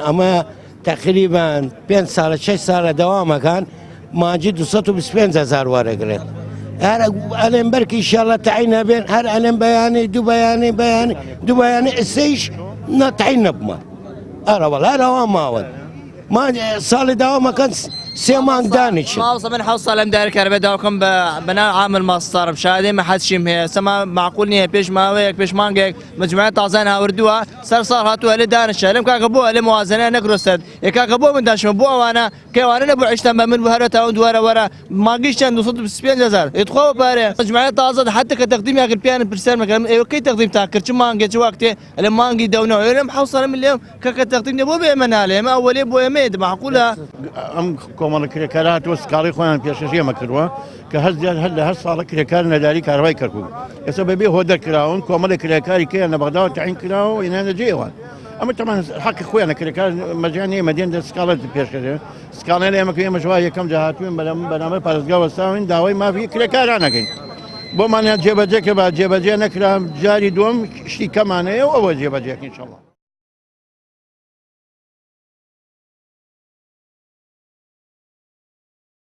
اما تقریبا 5 سال 6 سال دوام کن ماجی 225,000 وارگرد هر الان برکی انشالله تعیین بین هر الان بیانی دو بیانی استیش نتعیین بما والله دوام ماود ما سال دوام کن 3 ماه دانش ما وصل من حوصل مدار كهرباء داوكم بناء عامل مصدر بشادي ما حد شيء هي سما معقول نيه بيش ما ويك بيش مانجك مجموعه طازانها وردوها صار هاتوا لدانش لم كاكبوها لموازنه نكروسد كاكبو من داش بو وانا كيوانا ابو عشتم من بهرته ورا ورا ما قيش عنده صوت ب25000 يدخلوا باره مجموعه طازه حتى كتقديم يا البيان برسال مكان كي تقديم تاكرش مانجي وقتي المانجي دونو لم حوصل من اليوم كتقديم بو بيمن عليه ما اولي بو يمد معقوله ام كومال كريكارات وسكاري خوان بيششيه مكروا كهزيان هلا هالصالة كريكار نداري كارواي كركو يسبب به هو كراون كومال كريكاري كي انا بغداد تعين كراو انا جيوان اما طبعا حق اخويا كريكار مجاني مدينه سكالة بيششيه سكالة لما كي مشوايه كم جهاتين بنامه بارزغا وساوين داوي ما في كريكار انا كاين بو معنى جيبجك بعد جيبجي نكرا جاري دوم شي كمان او جيبجك ان شاء الله